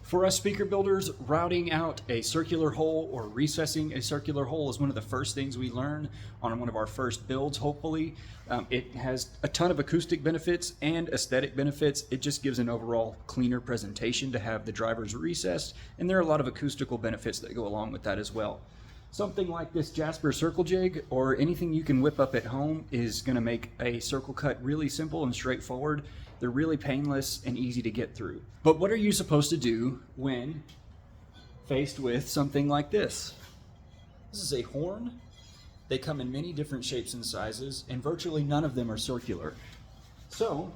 For us speaker builders, routing out a circular hole or recessing a circular hole is one of the first things we learn on one of our first builds, hopefully. It has a ton of acoustic benefits and aesthetic benefits. It just gives an overall cleaner presentation to have the drivers recessed, and there are a lot of acoustical benefits that go along with that as well. Something like this Jasper circle jig or anything you can whip up at home is going to make a circle cut really simple and straightforward. They're really painless and easy to get through. But what are you supposed to do when faced with something like this? This is a horn. They come in many different shapes and sizes, and virtually none of them are circular. So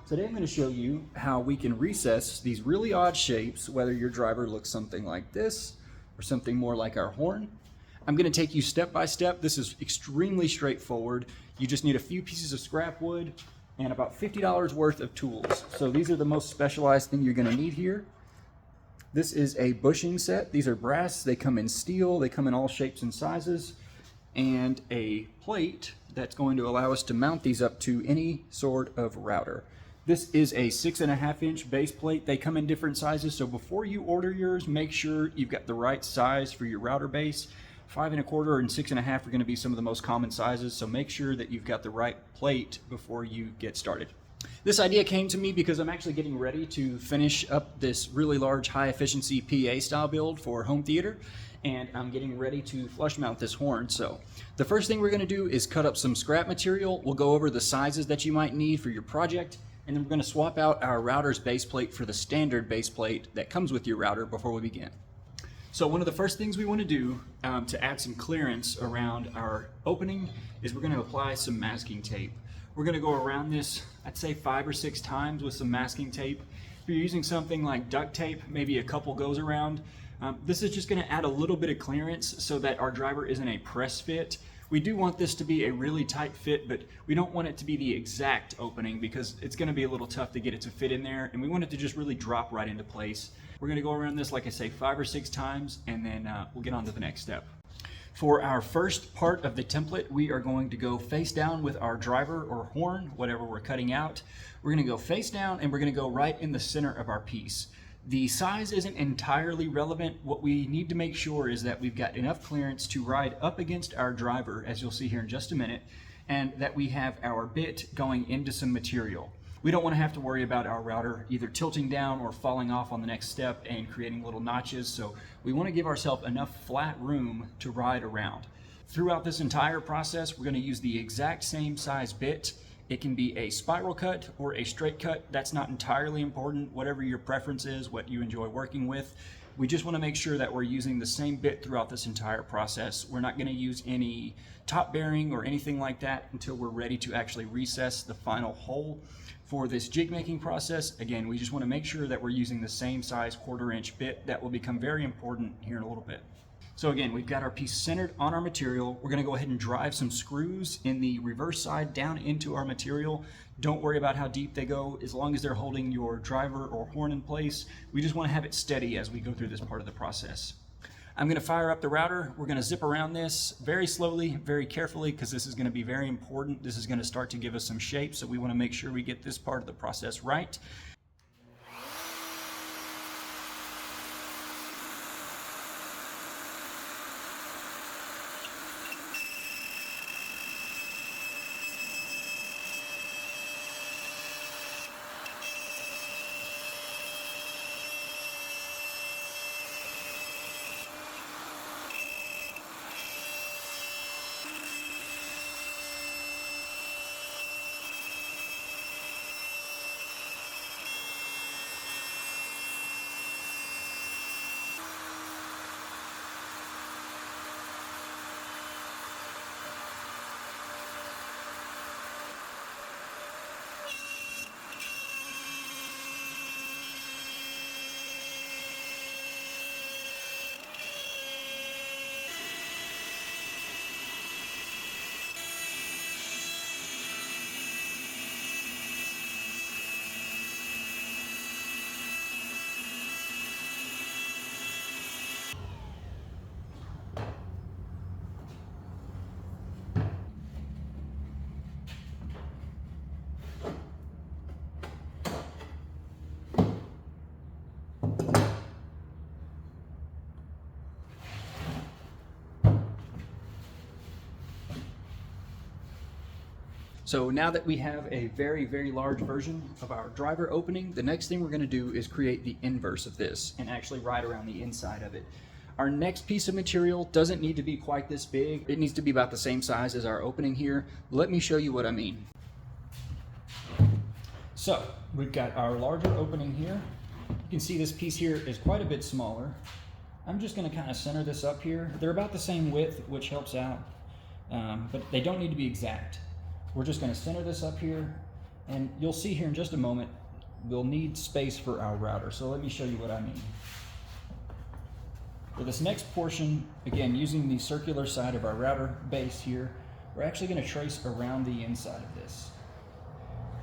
today I'm going to show you how we can recess these really odd shapes, whether your driver looks something like this or something more like our horn. I'm going to take you step by step. This is extremely straightforward. You just need a few pieces of scrap wood and about $50 worth of tools. So these are the most specialized thing you're going to need here. This is a bushing set. These are brass. They come in steel. They come in all shapes and sizes. And a plate that's going to allow us to mount these up to any sort of router. This is a 6.5-inch base plate. They come in different sizes, so before you order yours, make sure you've got the right size for your router base. 5.25 and 6.5 are going to be some of the most common sizes, so make sure that you've got the right plate before you get started. This idea came to me because I'm actually getting ready to finish up this really large high-efficiency PA style build for home theater, and I'm getting ready to flush mount this horn. So the first thing we're going to do is cut up some scrap material. We'll go over the sizes that you might need for your project, and then we're going to swap out our router's base plate for the standard base plate that comes with your router before we begin. So one of the first things we want to do to add some clearance around our opening is we're going to apply some masking tape. We're going to go around this, I'd say 5 or 6 times with some masking tape. If you're using something like duct tape, maybe a couple goes around. This is just going to add a little bit of clearance so that our driver isn't a press fit. We do want this to be a really tight fit, but we don't want it to be the exact opening because it's going to be a little tough to get it to fit in there, and we want it to just really drop right into place. We're going to go around this, like I say, 5 or 6 times, and then we'll get on to the next step. For our first part of the template, we are going to go face down with our driver or horn, whatever we're cutting out. We're going to go face down, and we're going to go right in the center of our piece. The size isn't entirely relevant. What we need to make sure is that we've got enough clearance to ride up against our driver, as you'll see here in just a minute, and that we have our bit going into some material. We don't want to have to worry about our router either tilting down or falling off on the next step and creating little notches, so we want to give ourselves enough flat room to ride around. Throughout this entire process, we're going to use the exact same size bit. It can be a spiral cut or a straight cut. That's not entirely important. Whatever your preference is, what you enjoy working with. We just want to make sure that we're using the same bit throughout this entire process. We're not going to use any top bearing or anything like that until we're ready to actually recess the final hole. For this jig making process, again, we just want to make sure that we're using the same size 1/4-inch bit. That will become very important here in a little bit. So again, we've got our piece centered on our material. We're going to go ahead and drive some screws in the reverse side down into our material. Don't worry about how deep they go, as long as they're holding your driver or horn in place. We just want to have it steady as we go through this part of the process. I'm going to fire up the router. We're going to zip around this very slowly, very carefully, because this is going to be very important. This is going to start to give us some shape, so we want to make sure we get this part of the process right. So now that we have a very, very large version of our driver opening, the next thing we're going to do is create the inverse of this and actually ride around the inside of it. Our next piece of material doesn't need to be quite this big. It needs to be about the same size as our opening here. Let me show you what I mean. So we've got our larger opening here. You can see this piece here is quite a bit smaller. I'm just going to kind of center this up here. They're about the same width, which helps out, but they don't need to be exact. We're just going to center this up here, and you'll see here in just a moment, we'll need space for our router. So let me show you what I mean. For this next portion, again, using the circular side of our router base here, we're actually going to trace around the inside of this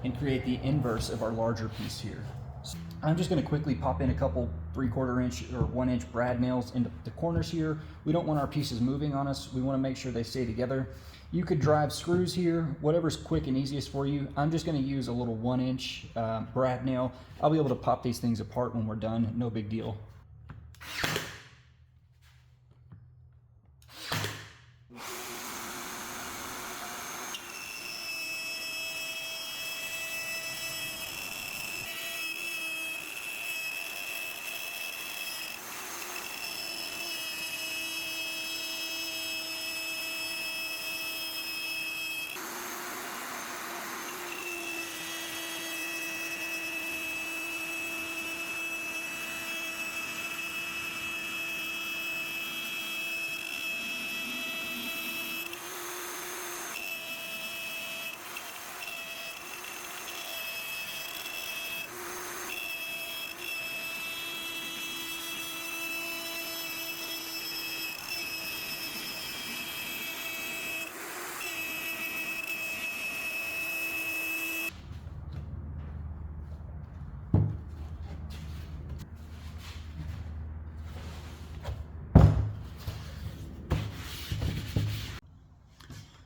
and create the inverse of our larger piece here. So I'm just going to quickly pop in a couple 3/4 inch or 1 inch brad nails into the corners here. We don't want our pieces moving on us. We want to make sure they stay together. You could drive screws here, whatever's quick and easiest for you. I'm just going to use a little 1 inch brad nail. I'll be able to pop these things apart when we're done. No big deal.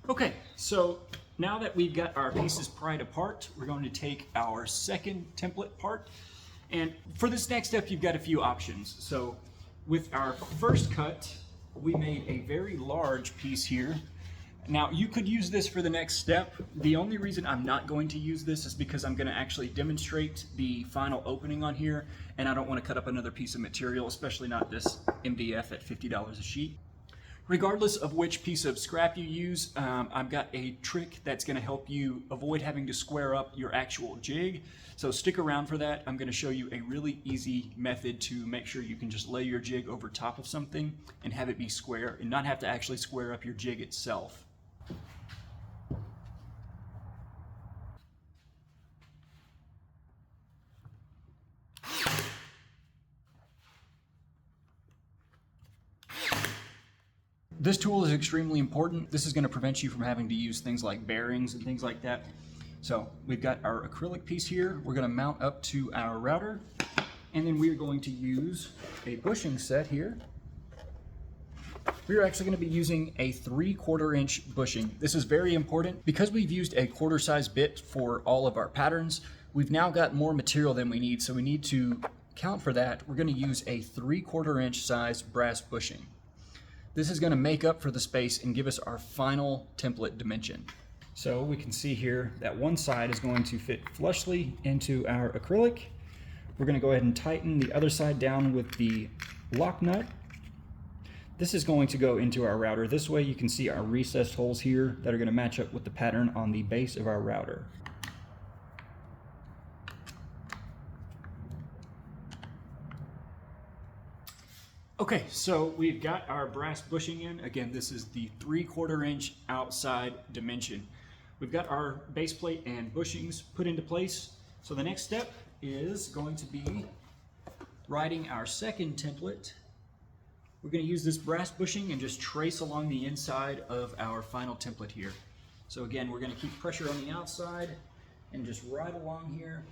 Okay, so now that we've got our pieces pried apart, we're going to take our second template part. And for this next step, you've got a few options. So with our first cut, we made a very large piece here. Now you could use this for the next step. The only reason I'm not going to use this is because I'm going to actually demonstrate the final opening on here, and I don't want to cut up another piece of material, especially not this MDF at $50 a sheet. Regardless of which piece of scrap you use, I've got a trick that's going to help you avoid having to square up your actual jig. So stick around for that. I'm going to show you a really easy method to make sure you can just lay your jig over top of something and have it be square and not have to actually square up your jig itself. This tool is extremely important. This is going to prevent you from having to use things like bearings and things like that. So we've got our acrylic piece here. We're going to mount up to our router, and then we're going to use a bushing set here. We're actually going to be using a 3/4 inch bushing. This is very important because we've used a 1/4 size bit for all of our patterns. We've now got more material than we need, so we need to count for that. We're going to use a 3/4 inch size brass bushing. This is going to make up for the space and give us our final template dimension. So we can see here that one side is going to fit flushly into our acrylic. We're going to go ahead and tighten the other side down with the lock nut. This is going to go into our router. This way you can see our recessed holes here that are going to match up with the pattern on the base of our router. Okay, so we've got our brass bushing in. Again, this is the 3/4 inch outside dimension. We've got our base plate and bushings put into place. So the next step is going to be writing our second template. We're going to use this brass bushing and just trace along the inside of our final template here. So again, we're going to keep pressure on the outside and just ride along here.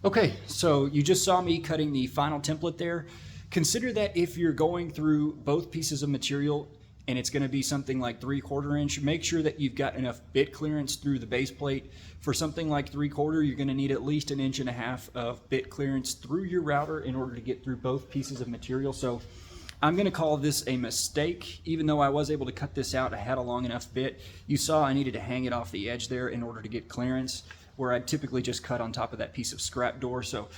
Okay, so you just saw me cutting the final template there. Consider that if you're going through both pieces of material and it's going to be something like 3/4 inch, make sure that you've got enough bit clearance through the base plate. For something like 3/4, you're going to need at least 1.5 inches of bit clearance through your router in order to get through both pieces of material. So I'm going to call this a mistake. Even though I was able to cut this out, I had a long enough bit. You saw I needed to hang it off the edge there in order to get clearance, where I'd typically just cut on top of that piece of scrap door. So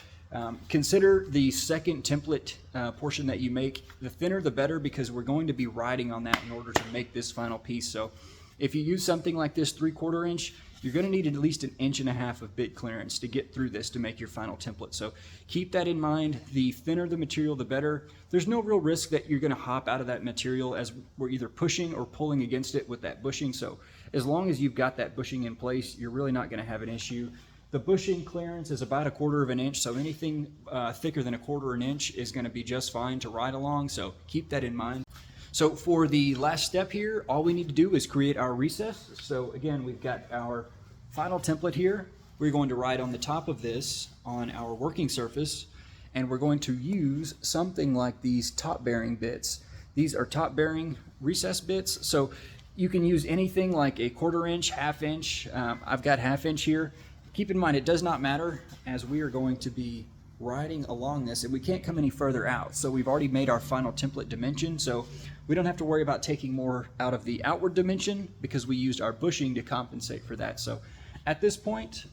consider the second template portion that you make, the thinner the better, because we're going to be riding on that in order to make this final piece. So if you use something like this 3/4 inch, you're going to need at least 1.5 inches of bit clearance to get through this to make your final template. So keep that in mind. The thinner the material, the better. There's no real risk that you're going to hop out of that material as we're either pushing or pulling against it with that bushing. So as long as you've got that bushing in place, you're really not going to have an issue. The bushing clearance is about 1/4 inch, so anything thicker than 1/4 inch is going to be just fine to ride along, so keep that in mind. So for the last step here, all we need to do is create our recess. So again, we've got our final template here. We're going to ride on the top of this on our working surface, and we're going to use something like these top bearing bits. These are top bearing recess bits, so you can use anything like 1/4 inch, 1/2 inch. I've got 1/2 inch here. Keep in mind, it does not matter, as we are going to be riding along this and we can't come any further out. So we've already made our final template dimension, so we don't have to worry about taking more out of the outward dimension because we used our bushing to compensate for that. So at this point,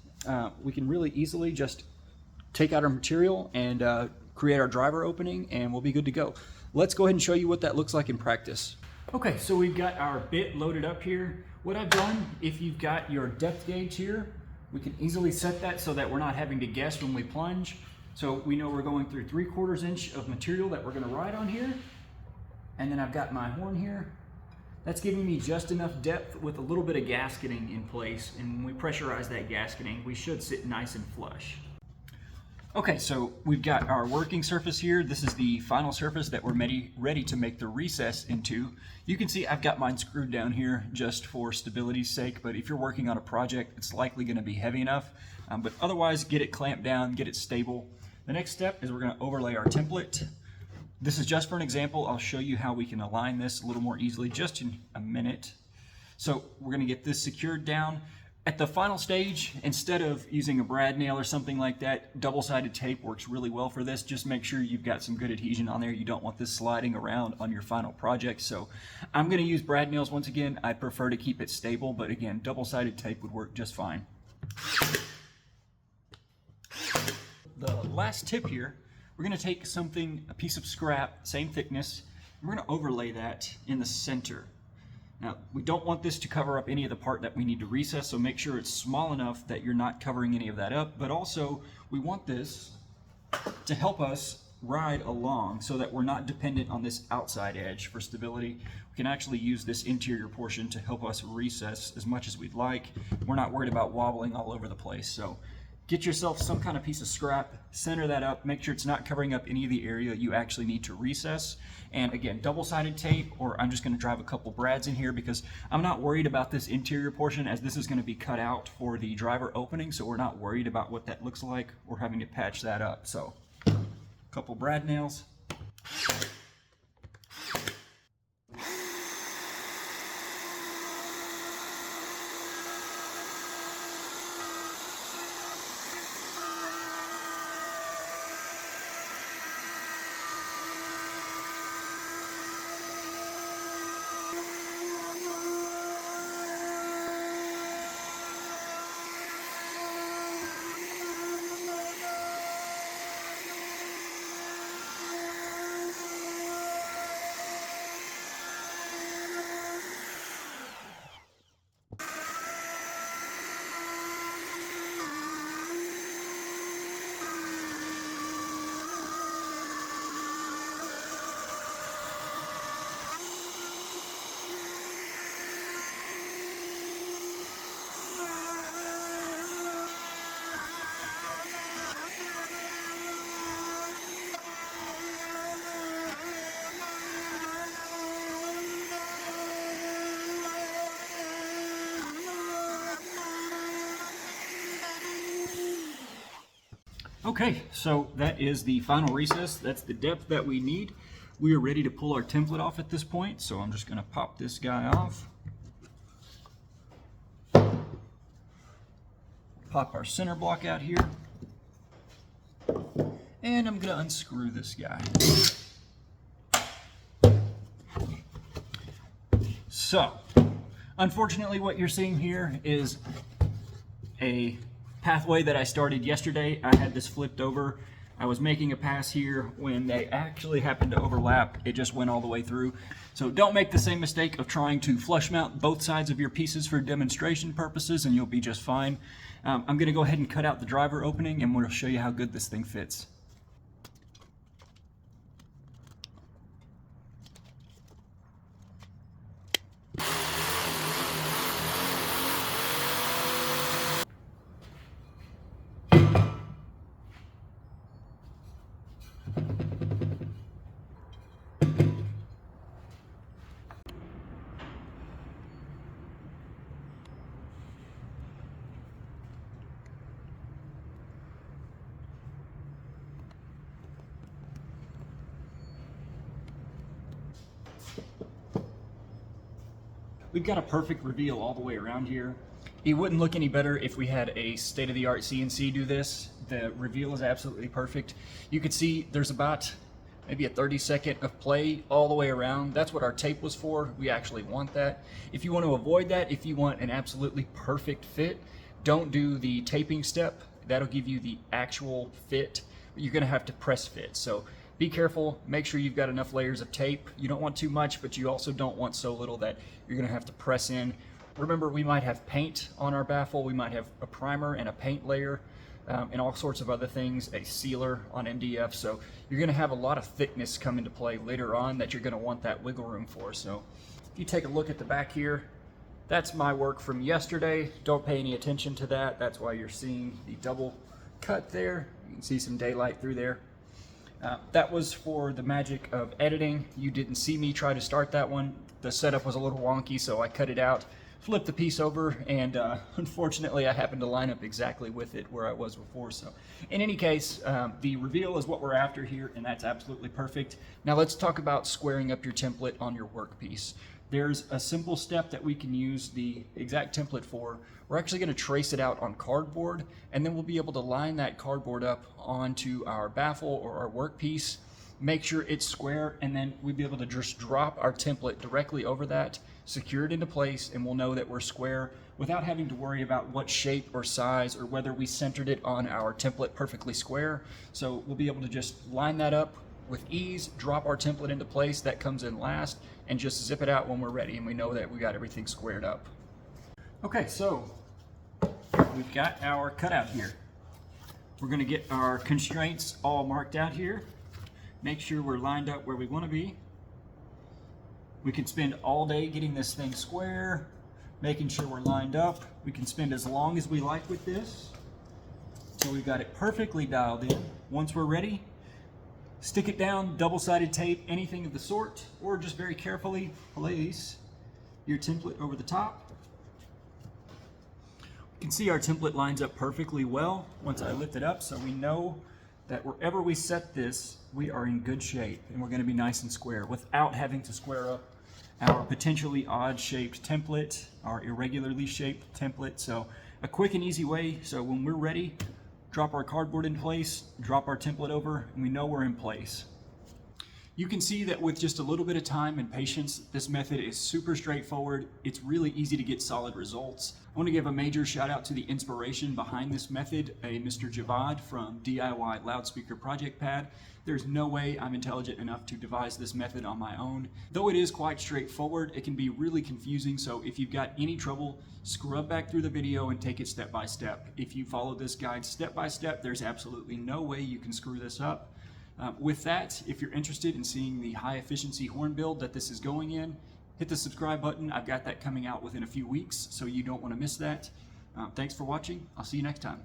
we can really easily just take out our material and create our driver opening, and we'll be good to go. Let's go ahead and show you what that looks like in practice. Okay, so we've got our bit loaded up here. What I've done, if you've got your depth gauge here, we can easily set that so that we're not having to guess when we plunge. So we know we're going through 3/4 inch of material that we're going to ride on here. And then I've got my horn here. That's giving me just enough depth with a little bit of gasketing in place. And when we pressurize that gasketing, we should sit nice and flush. Okay, so we've got our working surface here. This is the final surface that we're ready to make the recess into. You can see I've got mine screwed down here just for stability's sake, but if you're working on a project, it's likely going to be heavy enough. But otherwise, get it clamped down, get it stable. The next step is we're going to overlay our template. This is just for an example. I'll show you how we can align this a little more easily just in a minute. So we're going to get this secured down. At the final stage, instead of using a brad nail or something like that, double-sided tape works really well for this. Just make sure you've got some good adhesion on there. You don't want this sliding around on your final project. So I'm going to use brad nails once again. I prefer to keep it stable, but again, double-sided tape would work just fine. The last tip here, we're going to take a piece of scrap, same thickness, and we're going to overlay that in the center. Now, we don't want this to cover up any of the part that we need to recess, so make sure it's small enough that you're not covering any of that up, but also we want this to help us ride along so that we're not dependent on this outside edge for stability. We can actually use this interior portion to help us recess as much as we'd like. We're not worried about wobbling all over the place. So get yourself some kind of piece of scrap, center that up, make sure it's not covering up any of the area you actually need to recess. And again, double-sided tape, or I'm just going to drive a couple brads in here because I'm not worried about this interior portion, as this is going to be cut out for the driver opening, so we're not worried about what that looks like or having to patch that up. So a couple brad nails. Okay, so that is the final recess. That's the depth that we need. We are ready to pull our template off at this point, so I'm just going to pop this guy off. Pop our center block out here. And I'm going to unscrew this guy. So, unfortunately what you're seeing here is a pathway that I started yesterday. I had this flipped over. I was making a pass here. When they actually happened to overlap, it just went all the way through. So don't make the same mistake of trying to flush mount both sides of your pieces for demonstration purposes, and you'll be just fine. I'm going to go ahead and cut out the driver opening, and we'll show you how good this thing fits. We've got a perfect reveal all the way around here. It wouldn't look any better if we had a state-of-the-art CNC do this. The reveal is absolutely perfect. You can see there's about maybe a 30-second of play all the way around. That's what our tape was for. We actually want that. If you want to avoid that, if you want an absolutely perfect fit, don't do the taping step. That'll give you the actual fit. You're going to have to press fit. So be careful, make sure you've got enough layers of tape. You don't want too much, but you also don't want so little that you're gonna have to press in. Remember, we might have paint on our baffle, we might have a primer and a paint layer, and all sorts of other things, a sealer on MDF, so you're gonna have a lot of thickness come into play later on that you're gonna want that wiggle room for. So if you take a look at the back here, that's my work from yesterday. Don't pay any attention to that. That's why you're seeing the double cut there. You can see some daylight through there. That was for the magic of editing. You didn't see me try to start that one. The setup was a little wonky, so I cut it out, flipped the piece over, and unfortunately I happened to line up exactly with it where I was before. So in any case, the reveal is what we're after here, and that's absolutely perfect. Now let's talk about squaring up your template on your workpiece. There's a simple step that we can use the exact template for. We're actually going to trace it out on cardboard, and then we'll be able to line that cardboard up onto our baffle or our workpiece, make sure it's square, and then we'll be able to just drop our template directly over that, secure it into place, and we'll know that we're square without having to worry about what shape or size or whether we centered it on our template perfectly square. So we'll be able to just line that up with ease, drop our template into place, that comes in last, and just zip it out when we're ready and we know that we got everything squared up. Okay, so we've got our cutout here. We're going to get our constraints all marked out here. Make sure we're lined up where we want to be. We can spend all day getting this thing square, making sure we're lined up. We can spend as long as we like with this until we've got it perfectly dialed in. Once we're ready, stick it down, double-sided tape, anything of the sort, or just very carefully place your template over the top. You can see our template lines up perfectly well once I lift it up, so we know that wherever we set this, we are in good shape and we're going to be nice and square without having to square up our potentially odd-shaped template, our irregularly shaped template. So a quick and easy way, so when we're ready, drop our cardboard in place, drop our template over, and we know we're in place. You can see that with just a little bit of time and patience, this method is super straightforward. It's really easy to get solid results. I want to give a major shout out to the inspiration behind this method, a Mr. Javad from DIY Loudspeaker Project Pad. There's no way I'm intelligent enough to devise this method on my own. Though it is quite straightforward, it can be really confusing, so if you've got any trouble, scrub back through the video and take it step by step. If you follow this guide step by step, there's absolutely no way you can screw this up. With that, if you're interested in seeing the high efficiency horn build that this is going in, hit the subscribe button. I've got that coming out within a few weeks, so you don't want to miss that. Thanks for watching. I'll see you next time.